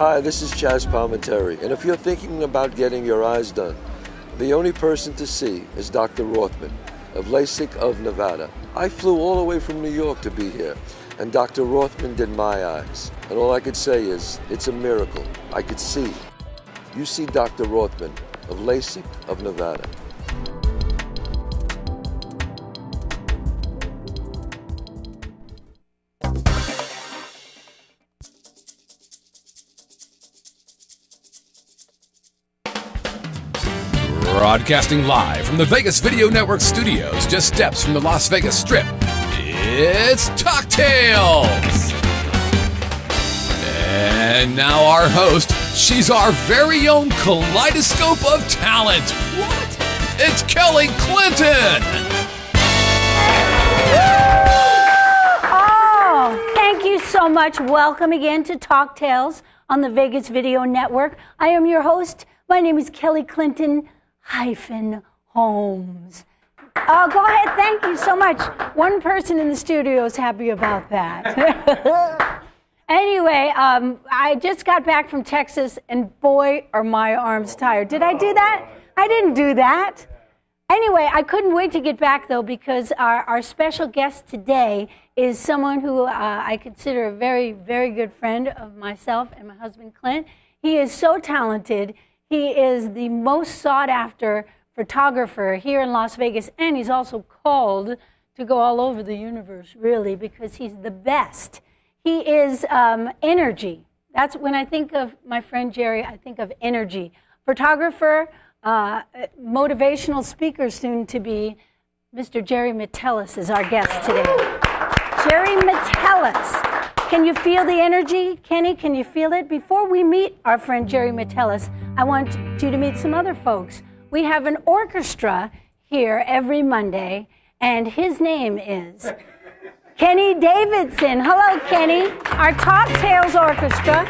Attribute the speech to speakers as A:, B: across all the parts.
A: Hi, this is Chaz Palminteri, and if you're thinking about getting your eyes done, the only person to see is Dr. Rothman of LASIK of Nevada. I flew all the way from New York to be here, and Dr. Rothman did my eyes. And all I could say is, it's a miracle. I could see. You see Dr. Rothman of LASIK of Nevada.
B: Broadcasting live from the Vegas Video Network studios, just steps from the Las Vegas Strip, it's Talktails! And now our host, she's our very own kaleidoscope of talent. What? It's Kelly Clinton!
C: Oh, thank you so much. Welcome again to Talktails on the Vegas Video Network. I am your host. My name is Kelly Clinton-Holmes. Oh, go ahead. Thank you so much. One person in the studio is happy about that. Anyway, I just got back from Texas, and boy, are my arms tired. Did I do that? I didn't do that. Anyway, I couldn't wait to get back, though, because our special guest today is someone who I consider a very, very good friend of myself and my husband, Clint. He is so talented. He is the most sought-after photographer here in Las Vegas, and he's also called to go all over the universe, really, because he's the best. He is energy. That's when I think of my friend Jerry, I think of energy. Photographer, motivational speaker soon to be, Mr. Jerry Metellus is our guest today. Jerry Metellus. Can you feel the energy? Kenny, can you feel it? Before we meet our friend Jerry Metellus, I want you to meet some other folks. We have an orchestra here every Monday, and his name is Kenny Davidson. Hello, Kenny. Our Talktails Orchestra.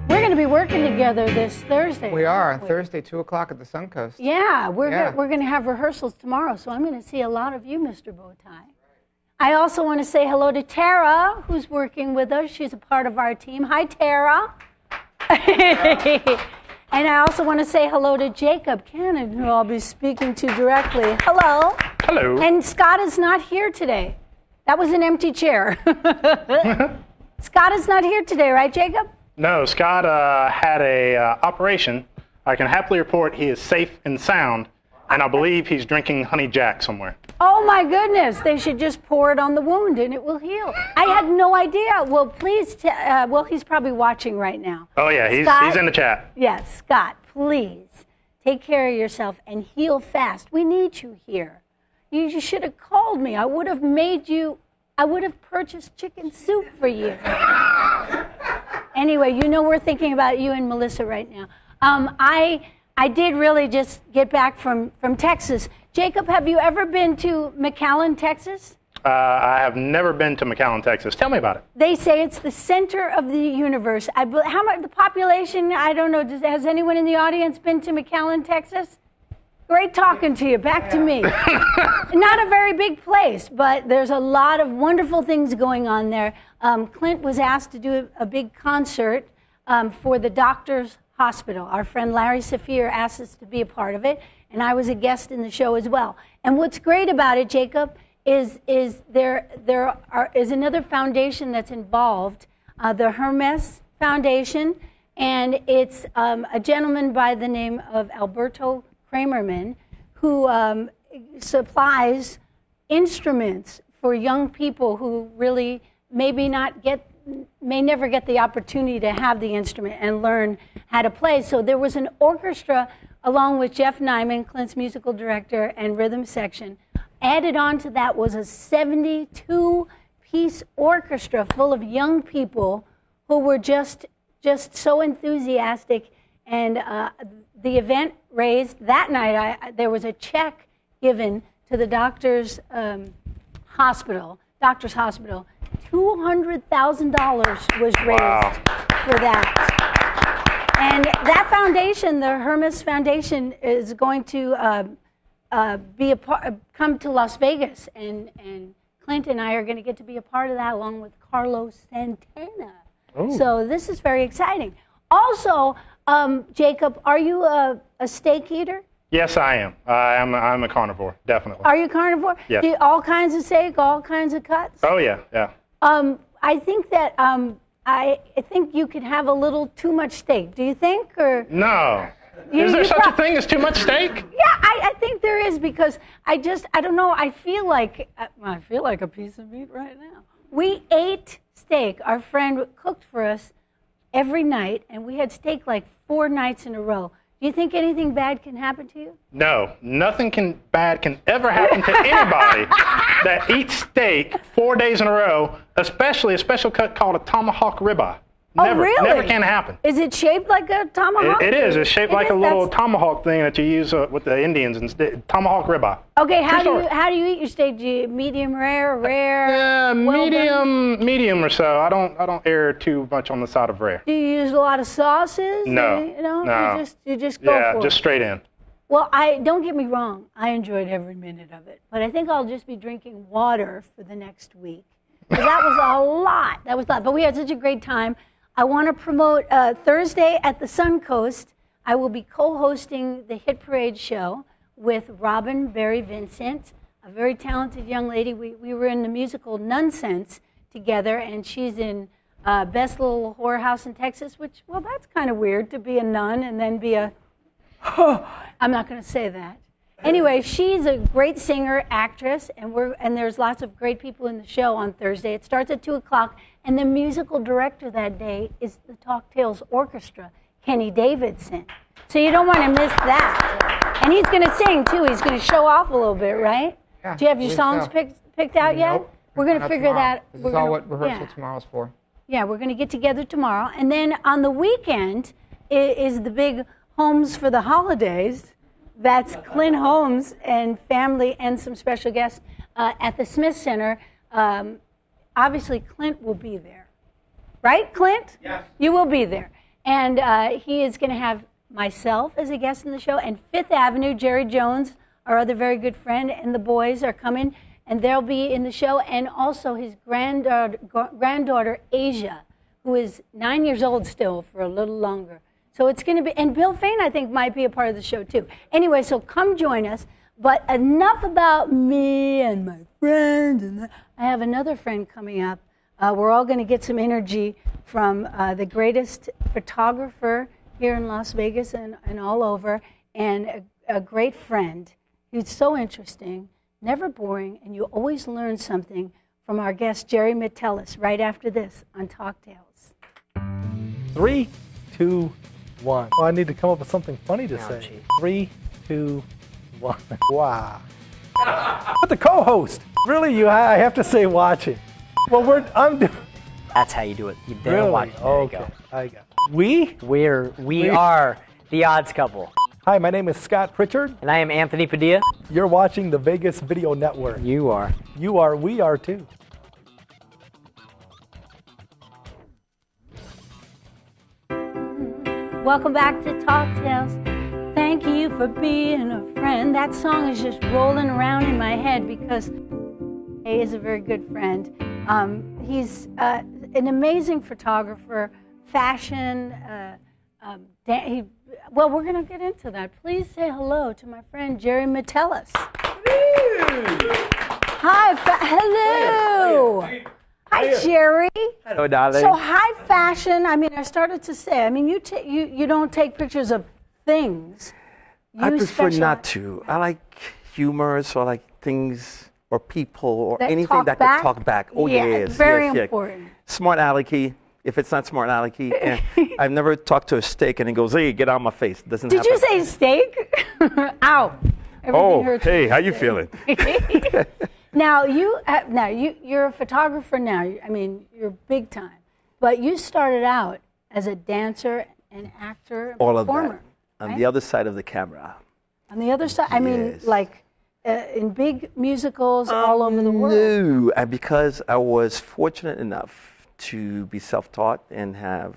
C: We're going to be working together this Thursday.
D: We are, on Thursday, 2 o'clock at the Suncoast.
C: Yeah, we're going to have rehearsals tomorrow, so I'm going to see a lot of you, Mr. Bowtie. I also want to say hello to Tara, who's working with us. She's a part of our team. Hi, Tara. And I also want to say hello to Jacob Cannon, who I'll be speaking to directly. Hello.
E: Hello.
C: And Scott is not here today. That was an empty chair. Scott is not here today, right, Jacob?
E: No, Scott had a operation. I can happily report he is safe and sound, and I believe he's drinking Honey Jack somewhere.
C: Oh, my goodness. They should just pour it on the wound, and it will heal. I had no idea. Well, please, well, he's probably watching right now.
E: Oh, yeah, he's in the chat.
C: Yes, Scott, please take care of yourself and heal fast. We need you here. You should have called me. I would have purchased chicken soup for you. Anyway, you know we're thinking about you and Melissa right now. I did really just get back from Texas. Jacob, have you ever been to McAllen, Texas?
E: I have never been to McAllen, Texas. Tell me about it.
C: They say it's the center of the universe. How much the population? I don't know. Has anyone in the audience been to McAllen, Texas? Great talking to you. Back to me. Not a very big place, but there's a lot of wonderful things going on there. Clint was asked to do a big concert for the Doctors Hospital. Our friend Larry Saphir asked us to be a part of it, and I was a guest in the show as well. And what's great about it, Jacob, is there is another foundation that's involved, the Hermes Foundation, and it's a gentleman by the name of Alberto Kramerman, who supplies instruments for young people who really may never get the opportunity to have the instrument and learn how to play. So there was an orchestra along with Jeff Nyman, Clint's musical director, and rhythm section. Added on to that was a 72-piece orchestra full of young people who were just so enthusiastic. And the event raised, that night, there was a check given to the Doctors Hospital. $200,000 was raised for that. And that foundation, the Hermes Foundation, is going to come to Las Vegas, and Clint and I are going to get to be a part of that, along with Carlos Santana. So this is very exciting. Also, Jacob, are you a steak eater?
E: Yes, I am. I'm a carnivore, definitely.
C: Are you carnivore?
E: Yes.
C: Do you, all kinds of steak, all kinds of cuts?
E: Oh, yeah, yeah.
C: I think that I think you could have a little too much steak. Do you think? Or
E: No. Is there such a thing as too much steak?
C: Yeah, I think there is, because I don't know. I feel like a piece of meat right now. We ate steak. Our friend cooked for us every night, and we had steak like 4 nights in a row. Do you think anything bad can happen to you?
E: No, nothing bad can ever happen to anybody that eats steak 4 days in a row, especially a special cut called a tomahawk ribeye. Never,
C: oh, really?
E: Never can happen.
C: Is it shaped like a tomahawk?
E: It is. It's shaped like a little tomahawk thing that you use with the Indians instead. Tomahawk ribeye.
C: Okay, how do you eat your steak? Do you medium rare?
E: Yeah, medium or so. I don't err too much on the side of rare.
C: Do you use a lot of sauces?
E: No,
C: no. You just go for it.
E: Yeah, just straight in.
C: Well, don't get me wrong. I enjoyed every minute of it, but I think I'll just be drinking water for the next week. Because that was a lot. That was a lot. But we had such a great time. I want to promote Thursday at the Suncoast. I will be co-hosting the Hit Parade show with Robin Barry Vincent, a very talented young lady. We were in the musical Nonsense together, and she's in Best Little Whorehouse in Texas, which, well, that's kind of weird to be a nun and then be a, I'm not going to say that. Anyway, she's a great singer, actress, and there's lots of great people in the show on Thursday. It starts at 2 o'clock, and the musical director that day is the Talktails Orchestra, Kenny Davidson. So you don't want to miss that. And he's going to sing, too. He's going to show off a little bit, right?
D: Yeah,
C: do you have your songs picked out yet?
D: Nope.
C: We're going to figure that.
D: This is all what rehearsal tomorrow's for.
C: Yeah, we're going to get together tomorrow. And then on the weekend is the big Homes for the Holidays. That's Clinton-Holmes and family and some special guests at the Smith Center. Obviously, Clint will be there. Right, Clint?
F: Yes.
C: You will be there. And he is going to have myself as a guest in the show, and Fifth Avenue, Jerry Jones, our other very good friend, and the boys are coming, and they'll be in the show, and also his granddaughter, Asia, who is 9 years old still for a little longer. So it's going to be, and Bill Fain, I think, might be a part of the show, too. Anyway, so come join us. But enough about me and my friends. And I have another friend coming up. We're all going to get some energy from the greatest photographer here in Las Vegas and all over, and a great friend who's so interesting, never boring, and you always learn something from our guest, Jerry Metellus, right after this on Talktails.
F: 3, 2, 1. Oh, I need to come up with something funny to say. 3, 2, 1. Wow. But the co-host. Really, I have to say watching. Well,
G: That's how you do it. You dare
F: really?
G: watch. There
F: Okay,
G: you go.
F: I got it.
G: We are the Odds Couple.
F: Hi, my name is Scott Pritchard.
G: And I am Anthony Padilla.
F: You're watching the Vegas Video Network.
G: You are.
F: You are, we are too.
C: Welcome back to Talktails. Thank you for being a friend. That song is just rolling around in my head because he is a very good friend. He's an amazing photographer, fashion. Well, we're going to get into that. Please say hello to my friend Jerry Metellus. Hi, hello. Hi, Jerry.
G: Hello, darling.
C: So high fashion. I mean, I started to say. I mean, you don't take pictures of things.
H: I prefer not to. I like humor, so I like things or people or
C: that
H: anything that can talk back. Oh,
C: yeah,
H: yes.
C: very
H: yes,
C: important.
H: Yes. Smart alecky. If it's not smart alecky, and I've never talked to a steak and it goes, "Hey, get out of my face." Doesn't
C: Did
H: happen.
C: you say steak? Ow.
H: Oh, hey, how you feeling?
C: Now you're a photographer now. I mean, you're big time. But you started out as a dancer, an actor,
H: all of
C: performer.
H: that on
C: right?
H: the other side of the camera.
C: On the other side, I mean,
H: Yes.
C: like in big musicals all over the world.
H: No, because I was fortunate enough to be self-taught and have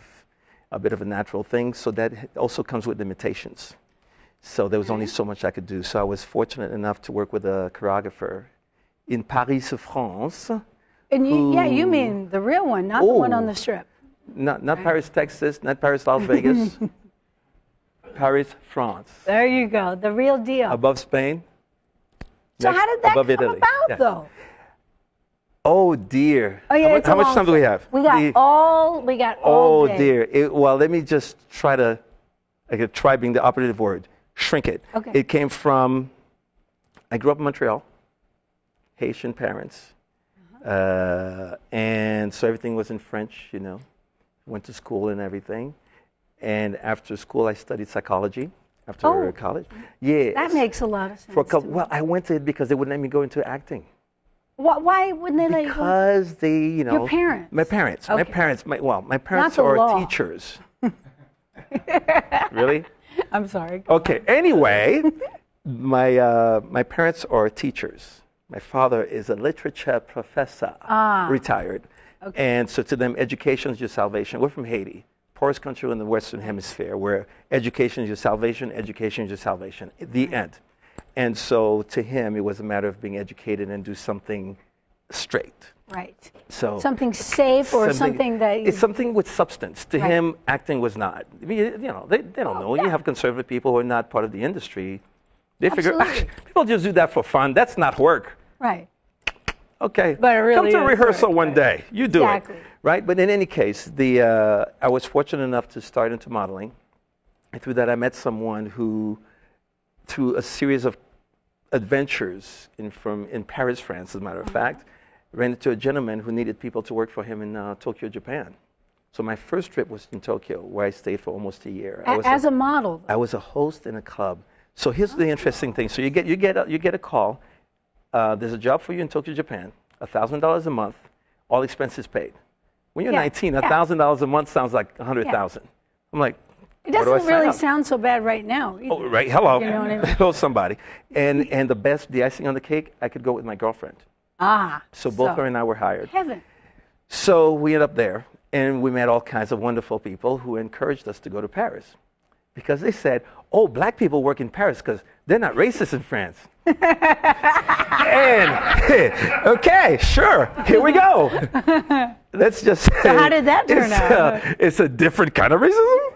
H: a bit of a natural thing, so that also comes with limitations. So there was only so much I could do. So I was fortunate enough to work with a choreographer in Paris, France.
C: And you mean the real one, not the one on the strip.
H: Not Paris, Texas, not Paris, Las Vegas. Paris, France.
C: There you go, the real deal.
H: Above Spain.
C: So how did that
H: above
C: come
H: Italy.
C: about, though?
H: Oh dear.
C: Oh, yeah,
H: how much time do we have?
C: We got all
H: Oh
C: day.
H: dear. Well, let me just try to, try being the operative word, shrink it.
C: Okay.
H: It came from, I grew up in Montreal, Haitian parents. And so everything was in French, Went to school and everything. And after school, I studied psychology after college. Yeah.
C: That makes a lot of sense.
H: Well, I went to it because they wouldn't let me go into acting.
C: Why wouldn't they let you go?
H: Because they,
C: Your parents?
H: My parents.
C: Okay.
H: My parents
C: the
H: are
C: law.
H: teachers. Really?
C: I'm sorry.
H: Okay. Anyway, my parents are teachers. My father is a literature professor, retired. Okay. And so to them, education is your salvation. We're from Haiti, poorest country in the Western Hemisphere, where education is your salvation, education is your salvation. The end. And so to him, it was a matter of being educated and do something straight.
C: Right.
H: So
C: something safe or something that
H: it's something with substance. To him, acting was not. I mean, they don't know. You have conservative people who are not part of the industry. They figure people just do that for fun. That's not work.
C: Right.
H: Okay.
C: But it really
H: come to rehearsal
C: work,
H: one day. You do it. Right. But in any case, I was fortunate enough to start into modeling. And through that, I met someone who, through a series of adventures in Paris, France, as a matter of fact, ran into a gentleman who needed people to work for him in Tokyo, Japan. So my first trip was in Tokyo, where I stayed for almost a year.
C: As a model?
H: I was a host in a club. So here's the interesting thing. So you get a call. There's a job for you in Tokyo, Japan, $1,000 a month, all expenses paid. When you're 19, $1,000 a month sounds like $100,000. I'm like,
C: it doesn't really sound so bad right now. Either.
H: Oh, right. Hello.
C: You know what I mean?
H: Hello, somebody. And the icing on the cake, I could go with my girlfriend. So both her and I were hired.
C: Heaven.
H: So we ended up there, and we met all kinds of wonderful people who encouraged us to go to Paris. Because they said, oh, black people work in Paris because they're not racist in France. And, okay, sure, here we go. Let's just say.
C: So how did that turn out?
H: It's a different kind of racism.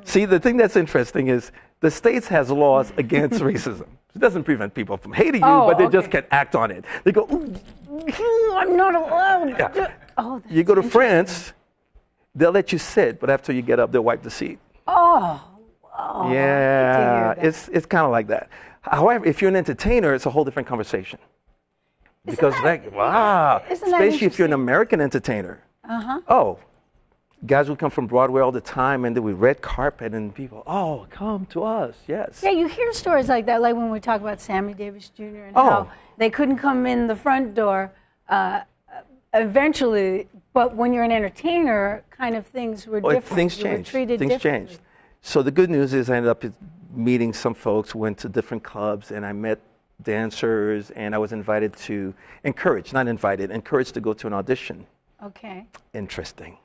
H: See, the thing that's interesting is the States has laws against racism. It doesn't prevent people from hating you, but they just can't act on it. They go,
C: I'm not allowed.
H: Yeah.
C: Oh,
H: you go to France, they'll let you sit, but after you get up, they'll wipe the seat. Yeah, it's kind of like that. However, if you're an entertainer, it's a whole different conversation. Because especially if you're an American entertainer. Oh, guys would come from Broadway all the time, and there would be red carpet, and people, come to us, yes.
C: Yeah, you hear stories like that, like when we talk about Sammy Davis Jr. and how they couldn't come in the front door eventually, but when you're an entertainer, kind of things were different.
H: Things changed.
C: Things changed.
H: So the good news is I ended up meeting some folks, went to different clubs, and I met dancers, and I was encouraged to go to an audition.
C: Okay.
H: Interesting.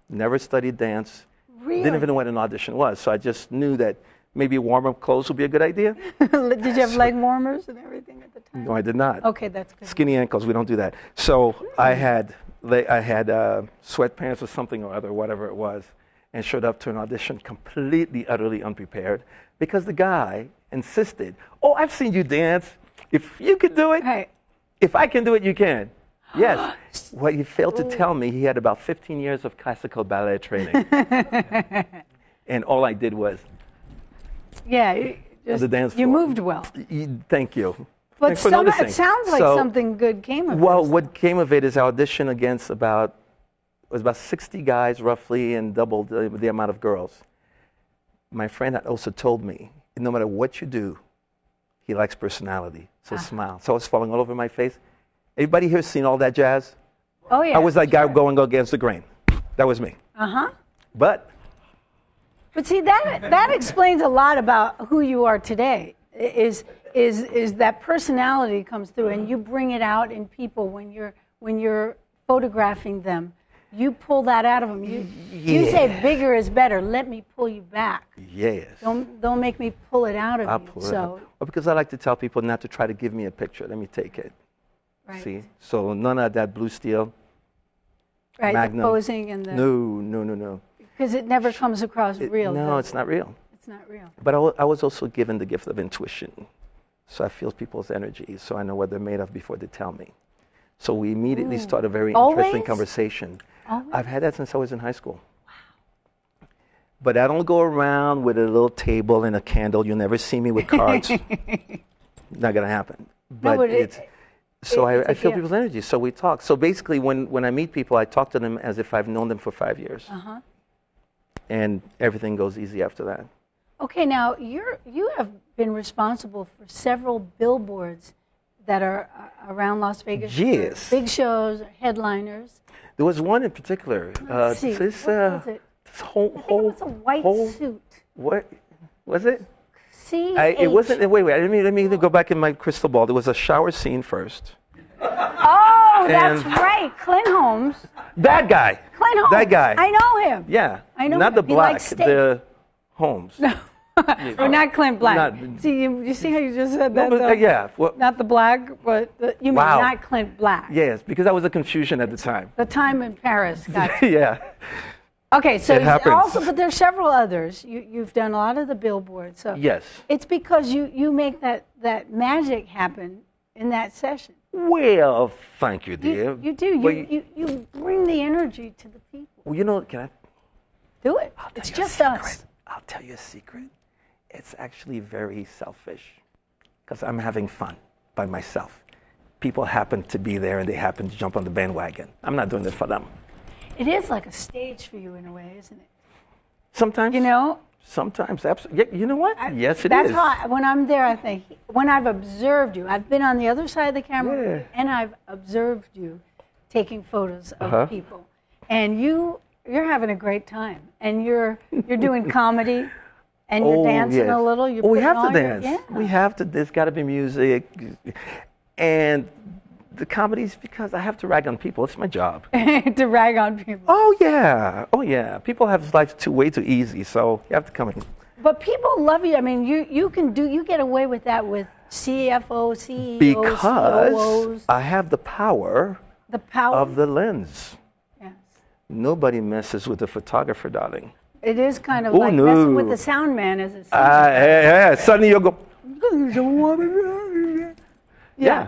H: Never studied dance.
C: Really?
H: Didn't even know what an audition was. So I just knew that maybe warm-up clothes would be a good idea.
C: Did you have leg warmers and everything at the time?
H: No, I did not.
C: Okay, that's good.
H: Skinny ankles, we don't do that. So I had sweatpants or something or other, whatever it was, and showed up to an audition completely, utterly unprepared because the guy insisted, I've seen you dance. If you could do it, if I can do it, you can. Yes. What he failed to tell me, he had about 15 years of classical ballet training. And all I did was the dance floor.
C: You moved well.
H: Thank you.
C: But it sounds like something good came of it.
H: Well, what came of it is I auditioned against about 60 guys roughly and double the amount of girls. My friend had also told me, no matter what you do, he likes personality. So smile. So I was falling all over my face. Everybody here seen all that jazz?
C: Oh, yeah.
H: I was that guy going against the grain. That was me. But
C: see, that explains a lot about who you are today. Is that personality comes through, and you bring it out in people when you're photographing them. You pull that out of them. You say bigger is better. Let me pull you back.
H: Yes.
C: Don't make me pull it out of you.
H: Pull it out. Well, because I like to tell people not to try to give me a picture. Let me take it.
C: Right.
H: See? So none of that blue steel.
C: Right,
H: Magnum.
C: the posing and the...
H: No.
C: Because it never comes across real.
H: No, it's not real.
C: It's not real.
H: But I was also given the gift of intuition. So I feel people's energy, so I know what they're made of before they tell me. So we immediately start a very interesting conversation.
C: Always?
H: I've had that since I was in high school. Wow. But I don't go around with a little table and a candle. You'll never see me with cards. Not going to happen. But I feel people's energy, so we talk. So basically, when I meet people, I talk to them as if I've known them for 5 years.
C: Uh-huh.
H: And everything goes easy after that.
C: Okay, now you have been responsible for several billboards that are around Las Vegas.
H: Yes.
C: Big shows, headliners.
H: There was one in particular.
C: Let's see. What was it?
H: This whole,
C: I think it was a white suit.
H: What was it?
C: It
H: wasn't. Wait. Let me go back in my crystal ball. There was a shower scene first.
C: Oh, that's right, Clinton-Holmes.
H: That guy.
C: Clinton-Holmes.
H: That guy.
C: I know him.
H: Yeah.
C: I know
H: Not
C: him.
H: the
C: He
H: black.
C: likes steak.
H: The Holmes.
C: Or not Clint Black.
H: Not-
C: See, you see how you just said that?
H: No, but,
C: though?
H: yeah. Well,
C: Not the black, but you mean
H: Wow.
C: not Clint Black.
H: yes, because that was a confusion at the time.
C: The time in Paris. Gotcha.
H: Yeah.
C: Okay, so
H: It happens.
C: also, but there's several others. You've done a lot of the billboards. So
H: Yes.
C: it's because you make that magic happen in that session.
H: Well, thank you, dear.
C: You do.
H: Well,
C: You bring the energy to the people.
H: Well, you know, can I?
C: Do it.
H: I'll tell
C: It's
H: you
C: just
H: a
C: us.
H: secret. I'll tell you a secret. It's actually very selfish because I'm having fun by myself. People happen to be there and they happen to jump on the bandwagon. I'm not doing it for them.
C: It is like a stage for you in a way, isn't it?
H: Sometimes.
C: You know?
H: Sometimes. Absolutely. You know what? Yes, it
C: That's
H: is.
C: how, when I'm there, I think, when I've observed you, I've been on the other side of the camera,
H: Yeah.
C: and I've observed you taking photos of
H: Uh-huh.
C: people. And you're having a great time. And you're doing comedy, and you're dancing
H: yes.
C: a little. You're
H: we
C: putting
H: have to
C: all your-
H: dance.
C: yeah.
H: We have to. There's got to be music. And the comedy's because I have to rag on people. It's my job.
C: to rag on people.
H: Oh, yeah. Oh, yeah. People have life way too easy, so you have to come in.
C: But people love you. I mean, you get away with that with CFO, CEOs,
H: Because
C: COOs.
H: I have the power
C: The power
H: of the lens.
C: Yes.
H: Nobody messes with the photographer, darling.
C: It is kind of
H: Oh,
C: like
H: no.
C: messing with the sound man as a
H: Suddenly you'll go, yeah,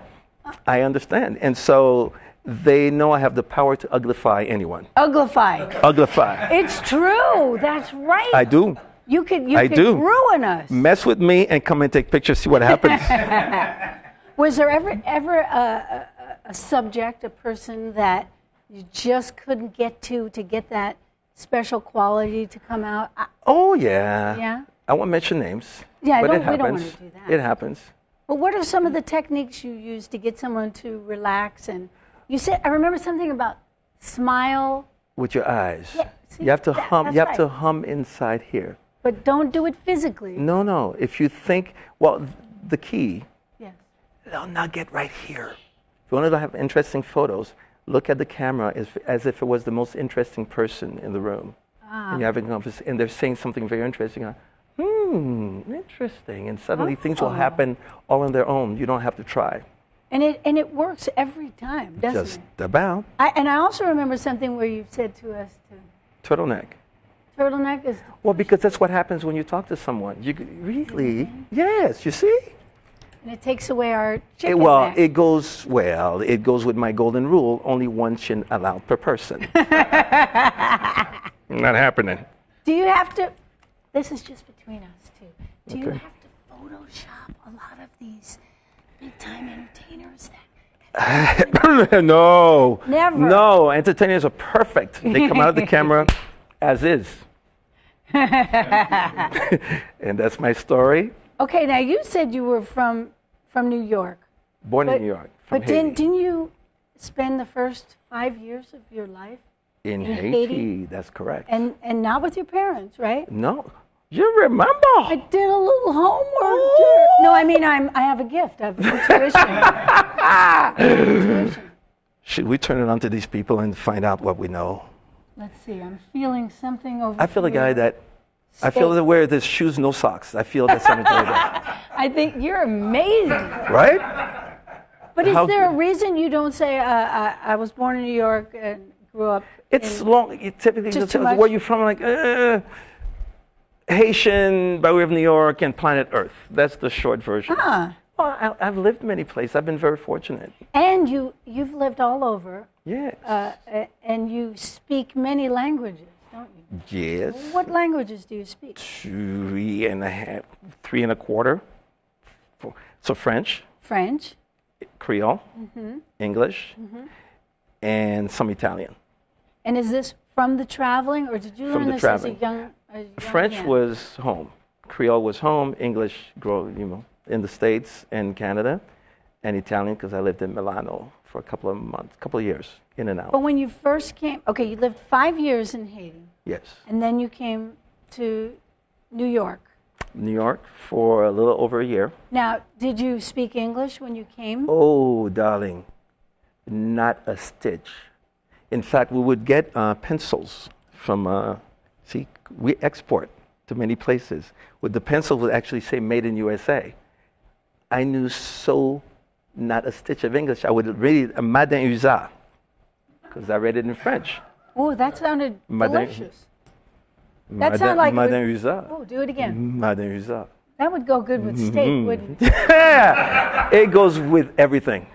H: I understand. And so they know I have the power to uglify anyone.
C: Uglify.
H: Uglify.
C: It's true. That's right.
H: I do.
C: You could
H: I do.
C: ruin us.
H: Mess with me and come and take pictures, see what happens.
C: Was there ever a subject, a person that you just couldn't get to get that special quality to come out?
H: Oh, yeah.
C: Yeah?
H: I won't mention names.
C: Yeah,
H: but
C: we
H: it
C: don't
H: happens.
C: want to do that.
H: It happens.
C: But what are some of the techniques you use to get someone to relax? And you said, I remember something about smile,
H: With your eyes.
C: Yeah, see,
H: you have to hum.
C: that's
H: You have to
C: right.
H: hum inside here.
C: but don't do it physically.
H: No. If you think, well, the key,
C: Yes.
H: they'll not get right here. If you want to have interesting photos, look at the camera as if it was the most interesting person in the room. And you're having a conversation, and they're saying something very interesting. Interesting. And suddenly things will happen all on their own. You don't have to try.
C: And it works every time, doesn't
H: Just
C: it?
H: about.
C: And I also remember something where you said to us
H: Turtleneck.
C: turtleneck is
H: Well, because that's what happens when you talk to someone. You really, yes, you see?
C: and it takes away our chicken neck.
H: It goes with my golden rule, only one chin allowed per person. Not happening.
C: Do you have to, this is just between us two, do you have to Photoshop a lot of these big-time entertainers that
H: No.
C: Never.
H: No, entertainers are perfect. They come out of the camera as is. And that's my story.
C: Okay, now you said you were from New York.
H: Born in New York. From
C: But
H: Haiti.
C: didn't you spend the first 5 years of your life
H: in
C: in
H: Haiti,
C: Haiti?
H: that's correct.
C: and not with your parents, right?
H: No, you remember?
C: I did a little homework. No, I mean I have a gift. I have intuition.
H: Should we turn it on to these people and find out what we know?
C: Let's see. I'm feeling something over
H: I feel a guy
C: here.
H: that, I feel that wear this shoes, no socks. I feel that's energy like that.
C: I think you're amazing.
H: Right?
C: But is
H: How-
C: there a reason you don't say I was born in New York and grew up.
H: It's long. It typically
C: Just
H: just
C: too
H: tells
C: much?
H: where you're from. Like Haitian by way of New York and planet Earth. That's the short version.
C: Ah.
H: Well, I've lived many places. I've been very fortunate.
C: And you've lived all over.
H: Yes.
C: And you speak many languages, don't you?
H: Yes.
C: What languages do you speak?
H: 3.5, 3.25. So French,
C: French.
H: Creole, English, and some Italian.
C: And is this from the traveling, or did you
H: From
C: learn
H: the
C: this
H: traveling.
C: as a young
H: French
C: man?
H: was home. Creole was home. English, in the States and Canada, and Italian because I lived in Milano for a couple of months, couple of years, in and out.
C: But when you first came, okay, you lived 5 years in Haiti,
H: Yes.
C: and then you came to New York.
H: New York for a little over a year.
C: Now, did you speak English when you came?
H: Oh, darling, not a stitch. In fact, we would get pencils from, we export to many places. With the pencil would actually say "Made in USA." I knew so not a stitch of English. I would read it, Madame Usa, because I read it in French.
C: Oh, that sounded
H: Madame-
C: delicious. That sounded like...
H: Madame Usa.
C: Oh, do it again.
H: Madame Usa.
C: That would go good with steak, wouldn't it?
H: Yeah, it goes with everything.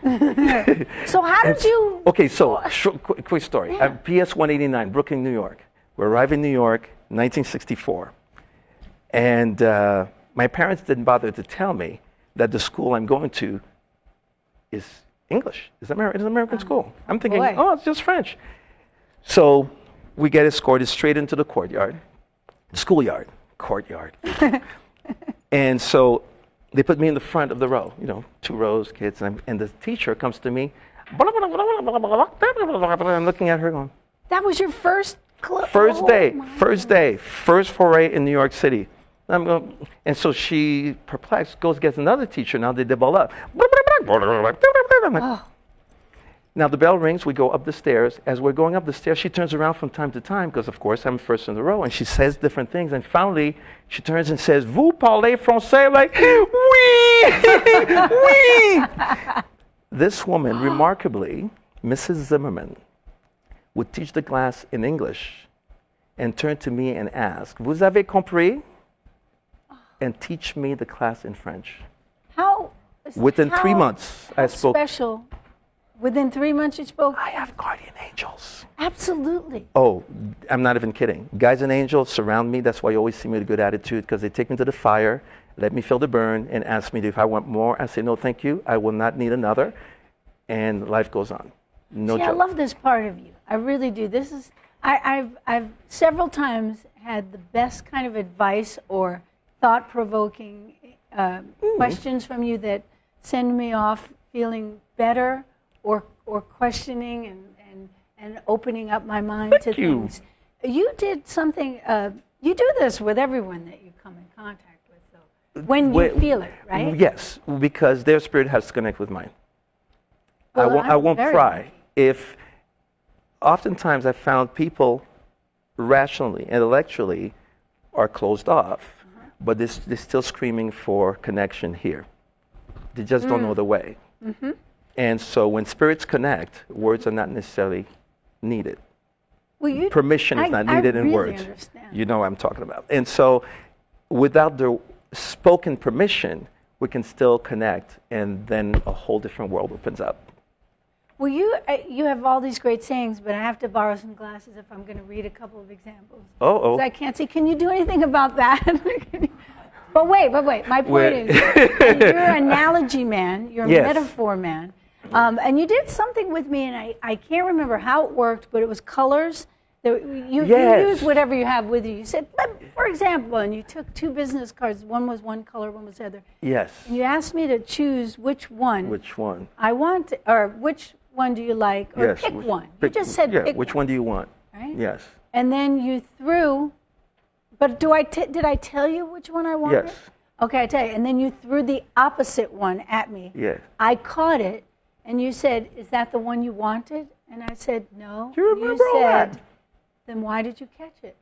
C: So how did you...
H: Okay, so quick story.
C: Yeah.
H: PS 189, Brooklyn, New York. We arrived in New York, 1964. And my parents didn't bother to tell me that the school I'm going to is English. It's an American school. I'm thinking,
C: boy.
H: oh, it's just French. So we get escorted straight into the courtyard. And so they put me in the front of the row, 2 rows, kids, and the teacher comes to me. I'm looking at her going,
C: That was your first...
H: first day, first foray in New York City. And so she, perplexed, gets another teacher. Now they double up. Now the bell rings, we go up the stairs. As we're going up the stairs, she turns around from time to time, because of course I'm first in the row, and she says different things. And finally, she turns and says, "Vous parlez français?" Like, oui, oui. This woman, remarkably, Mrs. Zimmerman, would teach the class in English and turn to me and ask, "Vous avez compris?" and teach me the class in French. Within 3 months, I spoke.
C: Special. Within 3 months, you spoke?
H: I have guardian angels.
C: Absolutely.
H: Oh, I'm not even kidding. Guys and angels surround me. That's why you always see me with a good attitude, because they take me to the fire, let me feel the burn, and ask me if I want more. I say, no, thank you. I will not need another. And life goes on. No joke.
C: I love this part of you. I really do. This is, I've several times had the best kind of advice or thought-provoking questions from you that send me off feeling better or questioning and opening up my mind to things. You did something, you do this with everyone that you come in contact with, though, when you feel it, right?
H: Yes, because their spirit has to connect with mine.
C: Well,
H: I won't
C: very
H: pry.
C: lucky.
H: If oftentimes I found people rationally, intellectually, are closed off, but they're still screaming for connection here. They just don't know the way.
C: Mm-hmm.
H: And so when spirits connect, words are not necessarily needed.
C: Well,
H: Permission is not needed in
C: really
H: words.
C: Understand.
H: You know what I'm talking about. And so without the spoken permission, we can still connect, and then a whole different world opens up.
C: Well, you have all these great sayings, but I have to borrow some glasses if I'm going to read a couple of examples.
H: Oh.
C: I can't see. Can you do anything about that? But wait. My point is, you're an analogy man. You're a metaphor man. And you did something with me, and I can't remember how it worked, but it was colors. You use whatever you have with you. You said, for example, and you took 2 business cards. One was one color, one was the other.
H: Yes.
C: And you asked me to choose which one.
H: Which one?
C: I want, or which one do you like, or pick one. You just said pick
H: which one do you want?
C: Right?
H: Yes.
C: And then you threw, but did I tell you which one I wanted?
H: Yes.
C: Okay, I tell you. And then you threw the opposite one at me.
H: Yes.
C: I caught it, and you said, "Is that the one you wanted?" And I said, "No."
H: Do you remember
C: you
H: all
C: said,
H: that?
C: "Then why did you catch it?"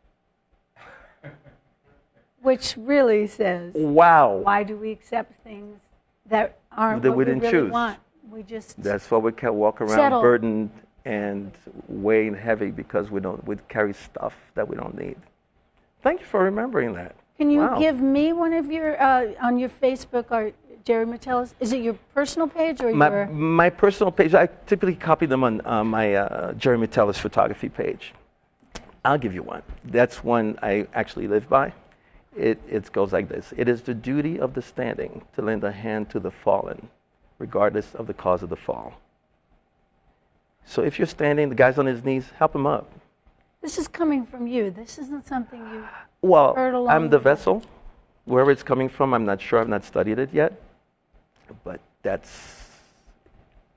C: Which really says,
H: wow.
C: Why do we accept things that aren't
H: That
C: what
H: we
C: we
H: didn't
C: really
H: choose.
C: want? We just
H: That's why we can't walk around
C: settle.
H: burdened and weighing heavy because we carry stuff that we don't need. Thank you for remembering that.
C: Can you
H: Wow.
C: give me one of your, on your Facebook, or Jerry Metellus? Is it your personal page or your?
H: My personal page, I typically copy them on my Jerry Metellus photography page. I'll give you one. That's one I actually live by. It goes like this. It is the duty of the standing to lend a hand to the fallen, regardless of the cause of the fall. So if you're standing, the guy's on his knees, help him up.
C: This is coming from you. This isn't something you heard
H: Well,
C: along
H: I'm the
C: the way.
H: vessel. Wherever it's coming from, I'm not sure. I've not studied it yet. But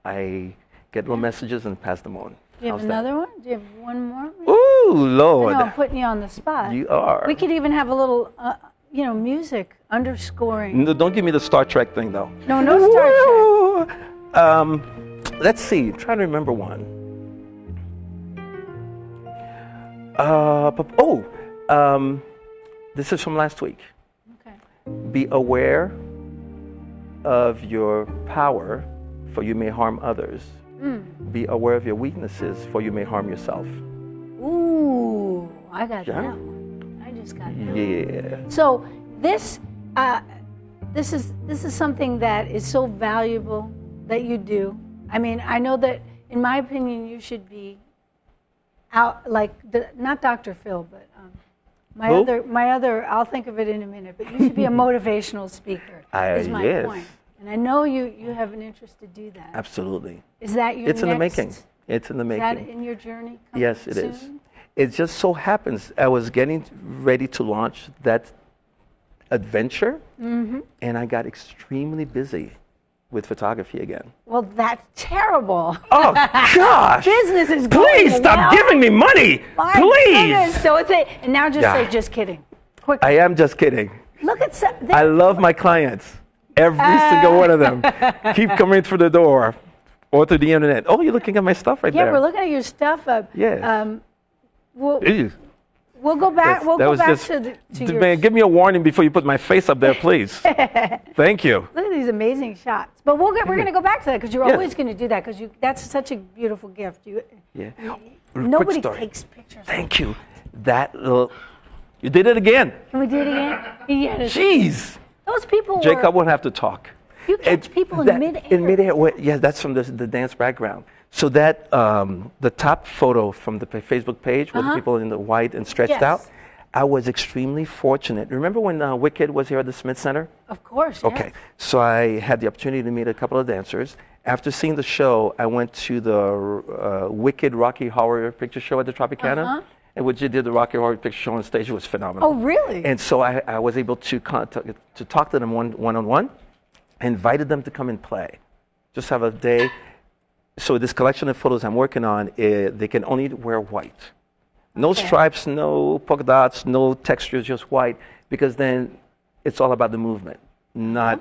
H: I get little messages and pass them on.
C: Do you have
H: How's that?
C: another one? Do you have one more?
H: Ooh,
C: I
H: Lord.
C: know I'm putting you on the spot.
H: You are.
C: We could even have a little, music underscoring.
H: No, don't give me the Star Trek thing, though.
C: No, no Star Trek.
H: Let's see. Trying to remember one. This is from last week.
C: Okay.
H: Be aware of your power, for you may harm others. Be aware of your weaknesses, for you may harm yourself.
C: Ooh, I got
H: Yeah.
C: that one. I just got that one.
H: Yeah.
C: So this is something that is so valuable that you do. I mean, I know that in my opinion you should be out like not Dr. Phil, but my other. I'll think of it in a minute. But you should be a motivational speaker. Is my
H: yes.
C: point. And I know you have an interest to do that.
H: Absolutely.
C: Is that your
H: It's in the
C: next?
H: making. It's in the
C: Is that
H: making.
C: in your journey? coming
H: Yes, it is.
C: soon?
H: It just so happens I was getting ready to launch that adventure, and I got extremely busy with photography again.
C: Well, that's terrible.
H: Oh, gosh!
C: Business is going
H: Please stop
C: well.
H: giving me money!
C: My
H: Please!
C: goodness. So it's and now just
H: Yeah.
C: say just kidding. Quick.
H: I am just kidding.
C: Look at
H: I love my clients. Every single one of them. Keep coming through the door or through the internet. Oh, you're looking at my stuff right
C: yeah,
H: there.
C: we're looking at your stuff.
H: Yes. Ew.
C: We'll go back. We'll
H: That
C: go
H: was
C: back
H: just-
C: to your.
H: Man, give me a warning before you put my face up there, please. Thank you.
C: Look at these amazing shots. But we're going to go back to that because you're
H: Yes.
C: always going to do that because that's such a beautiful gift.
H: Yeah.
C: Nobody
H: Quick story.
C: takes pictures.
H: Thank you. That little. You did it again.
C: Can we do it again? Yes.
H: Jeez.
C: Those people
H: Jacob
C: were.
H: won't have to talk.
C: You catch people in
H: That-
C: midair.
H: In midair. Yeah, that's from the dance background. So that the top photo from the Facebook page with the people in the white and stretched
C: Yes.
H: out, I was extremely fortunate. Remember when Wicked was here at the Smith Center?
C: Of course. Yes.
H: Okay, so I had the opportunity to meet a couple of dancers. After seeing the show, I went to the Wicked Rocky Horror Picture Show at the Tropicana, and which you did the Rocky Horror Picture Show on stage. It was phenomenal.
C: Oh, really?
H: And so I was able to talk to them one-on-one, invited them to come and play, just have a day. So this collection of photos I'm working on, they can only wear white. No stripes, no polka dots, no textures, just white, because then it's all about the movement, not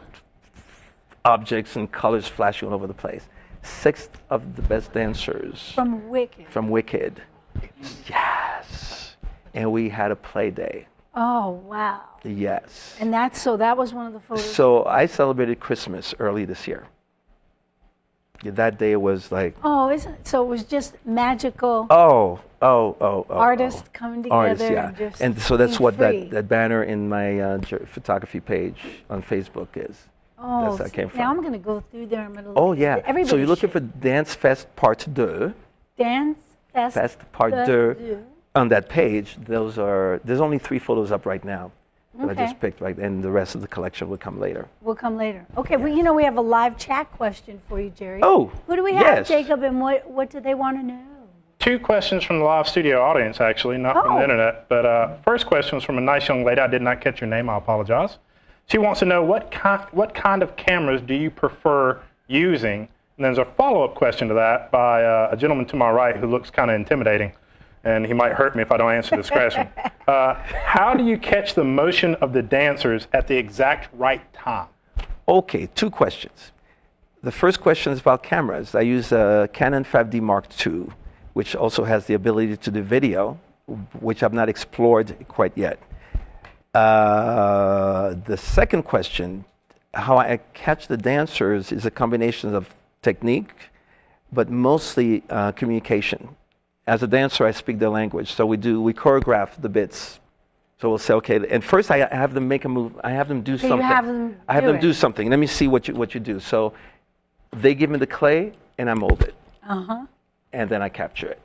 H: objects and colors flashing all over the place. 6 of the best dancers
C: From Wicked.
H: from Wicked. Yes. And we had a play day.
C: Oh, wow.
H: Yes.
C: And that was one of the photos.
H: So I celebrated Christmas early this year. That day was like,
C: Oh, isn't it? So it was just magical artists coming together.
H: Artists, yeah.
C: And,
H: So that's
C: being
H: what
C: free.
H: that banner in my photography page on Facebook is.
C: Oh,
H: That's where I came from.
C: Now I'm going to go through there. I'm going to look.
H: Oh, yeah.
C: Everybody
H: So you're looking
C: should.
H: for Dance Fest Part 2.
C: Dance
H: Fest Part 2 on that page. There's only 3 photos up right now that I just picked, right, and the rest of the collection will come later.
C: Will come later. Okay, well, we have a live chat question for you, Jerry.
H: Oh,
C: who do we have,
H: yes.
C: Jacob, and what do they want to know?
E: 2 questions from the live studio audience, actually, not from the internet. But first question was from a nice young lady. I did not catch your name. I apologize. She wants to know what kind of cameras do you prefer using? And there's a follow-up question to that by a gentleman to my right who looks kind of intimidating, and he might hurt me if I don't answer this question. How do you catch the motion of the dancers at the exact right time?
H: Okay, 2 questions. The first question is about cameras. I use a Canon 5D Mark II, which also has the ability to do video, which I've not explored quite yet. The second question, how I catch the dancers, is a combination of technique, but mostly communication. As a dancer, I speak their language, so we choreograph the bits. So we'll say, okay, and first I have them make a move. I have them do something. I have them do something. Let me see what you do. So they give me the clay, and I mold it. And then I capture it.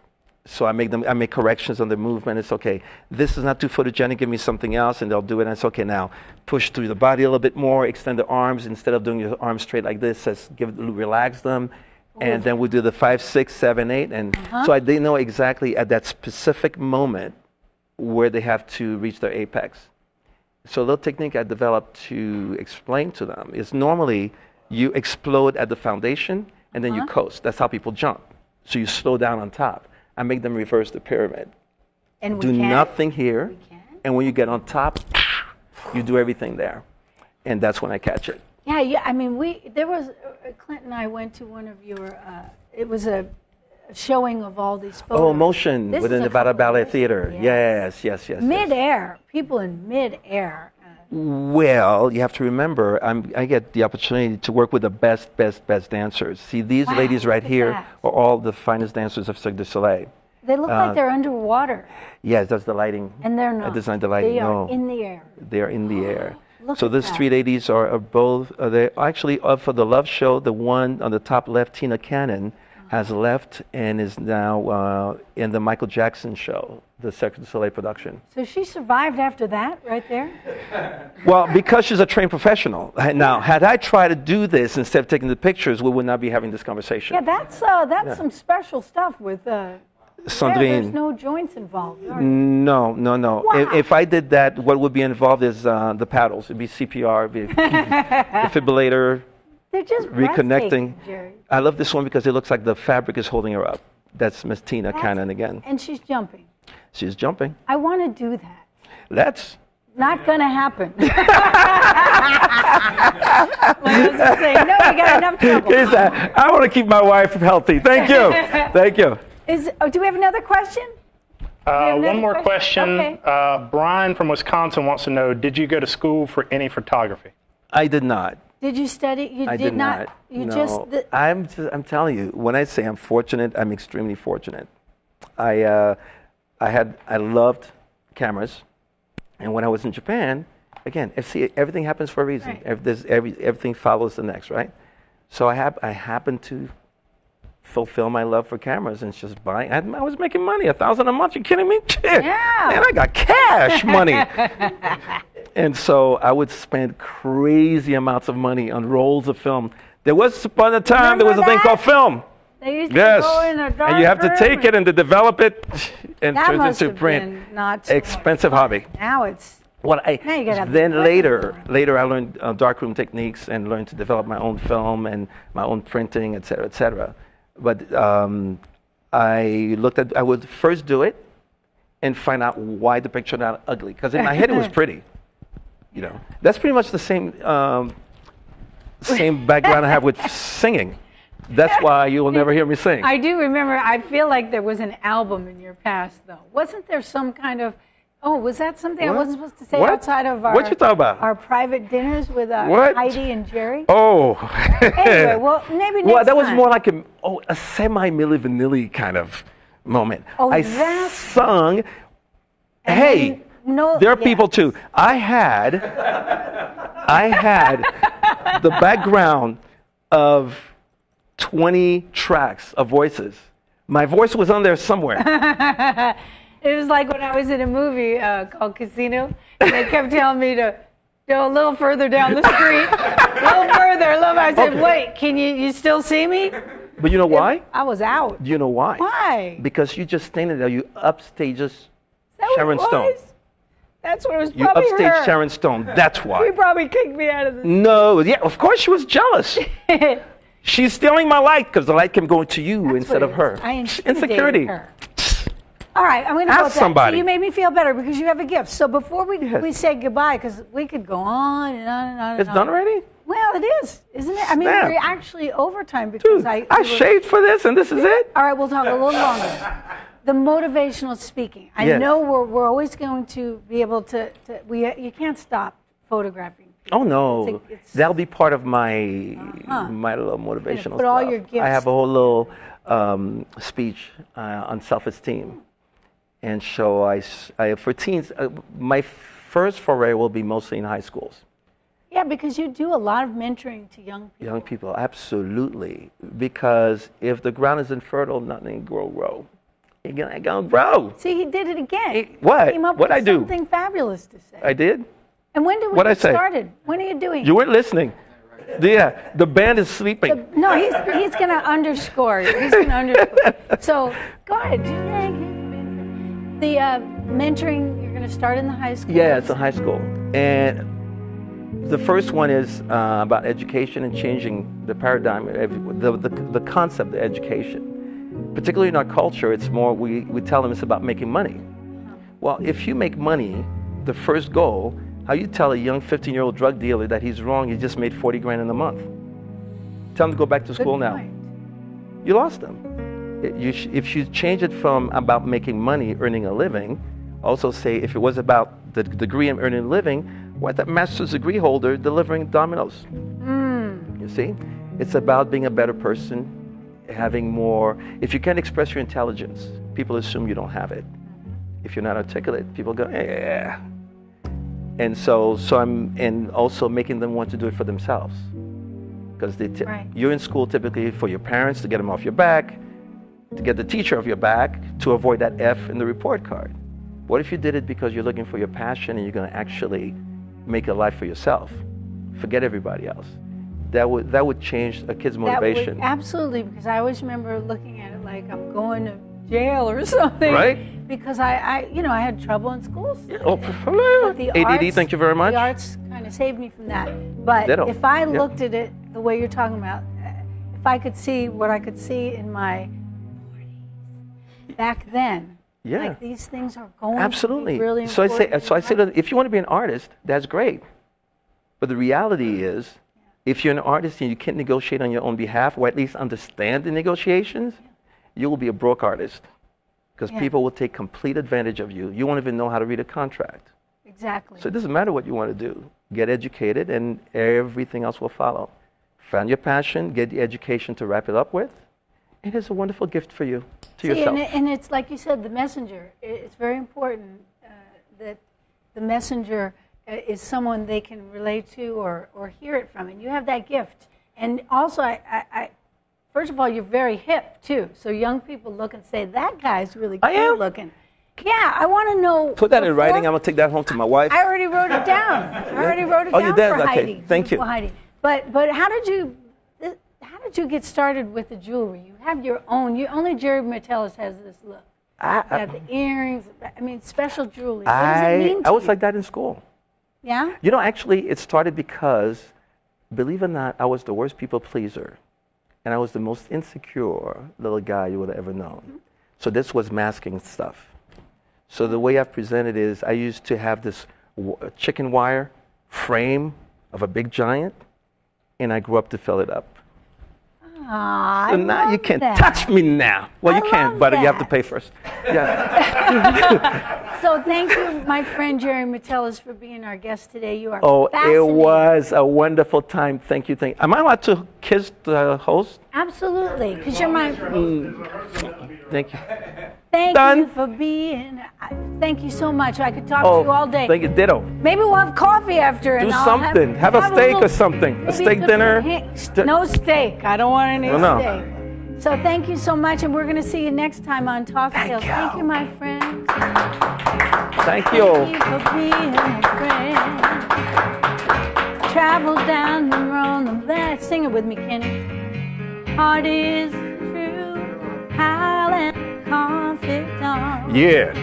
H: So I make corrections on the movement. It's okay. This is not too photogenic. Give me something else, and they'll do it. And it's okay. Now push through the body a little bit more. Extend the arms instead of doing your arms straight like this. Relax them, and then we do the 5, 6, 7, 8, and so they know exactly at that specific moment where they have to reach their apex. So a little technique I developed to explain to them is normally you explode at the foundation and then you coast. That's how people jump. So you slow down on top. I make them reverse the pyramid.
C: And
H: do nothing here, and when you get on top, you do everything there. And that's when I catch it.
C: Yeah, I mean, Clinton and I went to one of your, it was a showing of all these photos.
H: Oh, motion within the Nevada Ballet Theater. Yes.
C: Mid-air, people in mid-air.
H: Well, you have to remember, I get the opportunity to work with the best dancers. See, these ladies right here are all the finest dancers of Cirque du Soleil.
C: They look like they're underwater.
H: Yes, that's the lighting.
C: And they're not.
H: I designed the lighting.
C: They are in the air.
H: They are in the air.
C: So
H: these 3 ladies are both, they're actually for the Love Show. The one on the top left, Tina Cannon, has left and is now in the Michael Jackson show, the Cirque du Soleil production.
C: So she survived after that, right there?
H: Well, because she's a trained professional. Now, had I tried to do this instead of taking the pictures, we would not be having this conversation.
C: Yeah, that's some special stuff with
H: Sandrine.
C: There's no joints involved.
H: No.
C: Wow.
H: If I did that, what would be involved is the paddles. It'd be CPR, it'd be defibrillator.
C: They're just
H: reconnecting.
C: Jerry.
H: I love this one because it looks like the fabric is holding her up. That's Miss Tina Cannon again.
C: And she's jumping.
H: She's jumping.
C: I want to do that.
H: That's
C: not going to happen. My husband saying, no, you got enough trouble.
H: I want to keep my wife healthy. Thank you. Thank you.
C: Do we have another question?
E: One more question.
C: Okay.
E: Brian from Wisconsin wants to know, did you go to school for any photography?
H: I did not.
C: Did you study?
H: I did not.
C: You
H: no.
C: just.
H: I'm telling you, when I say I'm fortunate, I'm extremely fortunate. I loved cameras, and when I was in Japan, again, everything happens for a reason.
C: Right.
H: Everything follows the next, right? So I happened to fulfill my love for cameras and just buying. I was making money, $1,000 a month. You kidding me?
C: Yeah.
H: Man, I got cash money. And so I would spend crazy amounts of money on rolls of film. There was upon a time there was a thing called film.
C: They used to go in a dark
H: and you have to
C: room
H: take it and to develop it and
C: that
H: turn it
C: must
H: into
C: have
H: print.
C: been not so
H: expensive hobby.
C: Now it's.
H: Well,
C: now you gotta have
H: then later I learned darkroom techniques and learned to develop my own film and my own printing, et cetera, et cetera. But I would first do it and find out why the picture not ugly. Because in my head it was pretty. You know, that's pretty much the same background I have with singing. That's why you will never hear me sing.
C: I do remember. I feel like there was an album in your past, though. Wasn't there some kind of? Oh, was that something I wasn't supposed to say outside of our?
H: What you talking about?
C: Our private dinners with Heidi and Jerry.
H: Oh.
C: Anyway, well, maybe next
H: Well, that was
C: time.
H: more like a semi-Milli Vanilli kind of moment.
C: Oh,
H: I sung. Hey. There are people too. I had the background of 20 tracks of voices. My voice was on there somewhere.
C: It was like when I was in a movie called Casino, and they kept telling me to go a little further down the street, a little further. I said, wait, can you still see me?
H: But you know why?
C: I was out.
H: Do you know why?
C: Why?
H: Because you just standing there. You upstages Sharon Stone.
C: That's what it was
H: You
C: probably
H: upstaged
C: her.
H: Sharon Stone. That's why.
C: She probably kicked me out of the.
H: No, yeah, of course she was jealous. She's stealing my light because the light kept going to you instead of her.
C: I intimidated
H: Insecurity.
C: her. All right, I'm going to go with that.
H: somebody.
C: So you made me feel better because you have a gift. So before we say goodbye, because we could go on and on and on.
H: It's done already?
C: Well, it is, isn't it? I mean,
H: Snap.
C: we're actually overtime because
H: Dude, I shaved for this and this is it?
C: All right, we'll talk a little longer. The motivational speaking. I know we're always going to be able to you can't stop photographing
H: Oh no,
C: It's
H: that'll be part of my my little motivational
C: put all
H: stuff.
C: your gifts.
H: I have a whole little speech on self-esteem, and so I for teens. My first foray will be mostly in high schools.
C: Yeah, because you do a lot of mentoring to young people.
H: Young people, absolutely. Because if the ground is infertile, nothing grow. Ain't gonna grow.
C: See, he did it again.
H: What?
C: Came up
H: What'd
C: with
H: I do?
C: something fabulous to say.
H: I did.
C: And when did we
H: What'd I
C: get
H: say?
C: started? When are you doing?
H: You weren't listening. Yeah, the band is sleeping.
C: No, he's going to underscore. He's going to underscore. So go ahead. The mentoring, you're going to start in the high school?
H: Yeah, it's in high school. And the first one is about education and changing the paradigm, the concept of education. Particularly in our culture, it's more, we tell them it's about making money. Well, if you make money, the first goal, how you tell a young 15-year-old drug dealer that he's wrong, he just made 40 grand in a month. Tell him to go back to school now. You lost them. If you change it from about making money, earning a living, also say if it was about the degree and earning a living, why that master's degree holder delivering dominoes? You see? It's about being a better person, having more. If you can't express your intelligence, people assume you don't have it. If you're not articulate, people go, yeah. And so I'm, and also making them want to do it for themselves. Because you're in school typically for your parents to get them off your back, to get the teacher off your back, to avoid that F in the report card. What if you did it because you're looking for your passion and you're going to actually make a life for yourself? Forget everybody else. That would change a kid's motivation.
C: Absolutely, because I always remember looking at it like I'm going to jail or something.
H: Right?
C: Because I had trouble in school.
H: Oh, ADD,
C: arts,
H: thank you very much.
C: The arts kind of saved me from that. But if I looked at it the way you're talking about, if I could see what I could see in my 40s back then, like these things are going to be really important.
H: So I say that if you want to be an artist, that's great. But the reality is, if you're an artist and you can't negotiate on your own behalf, or at least understand the negotiations, you will be a broke artist. Because people will take complete advantage of you. You won't even know how to read a contract.
C: Exactly.
H: So it doesn't matter what you want to do. Get educated and everything else will follow. Find your passion, get the education to wrap it up with, and it's a wonderful gift for you, to yourself.
C: And it's like you said, the messenger. It's very important that the messenger is someone they can relate to or hear it from. And you have that gift. And also, first of all, you're very hip, too. So young people look and say, that guy's really cool looking. Yeah, I want to know.
H: Put that in writing. I'm going to take that home to my wife.
C: I already wrote it down. I already wrote it down
H: you did?
C: for
H: Okay.
C: Heidi.
H: Thank you.
C: Heidi. But how did you get started with the jewelry? You have your own. Only Jerry Metellus has this look. You have the earrings. I mean, special jewelry. What does it mean to
H: I was
C: you?
H: like that in school.
C: Yeah?
H: You know, actually, it started because, believe it or not, I was the worst people pleaser. And I was the most insecure little guy you would have ever known. So this was masking stuff. So the way I've presented is I used to have this chicken wire frame of a big giant, and I grew up to fill it up. So now you can't touch me now. Well, you can, but you have to pay first. Yeah.
C: So thank you, my friend Jerry Metellus, for being our guest today. You are
H: fascinating. It was a wonderful time. Thank you. Am I allowed to kiss the host?
C: Absolutely, because you're my...
H: Thank you.
C: Thank you for being... Thank you so much. I could talk to you all day.
H: Thank you. Ditto.
C: Maybe we'll have coffee after.
H: Do something. Have a steak or something. A steak dinner.
C: No steak. I don't want any steak.
H: No.
C: So thank you so much, and we're going to see you next time on Talktails. Thank you, my friend.
H: Thank you.
C: Thank you for being a friend. Travel down the road. Sing it with me, Kenny. Heart is true. How and confidant.
H: Yeah.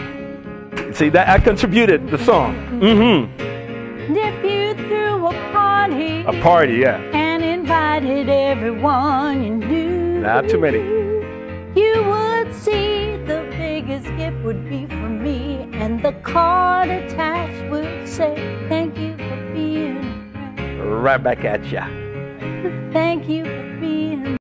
H: See, that I contributed the song. Mm-hmm.
C: If you threw a party.
H: A party, yeah.
C: And invited everyone you knew.
H: Not too many.
C: You would see the biggest gift would be from me, and the card attached would say, thank you for being a friend.
H: Right back at ya.
C: Thank you for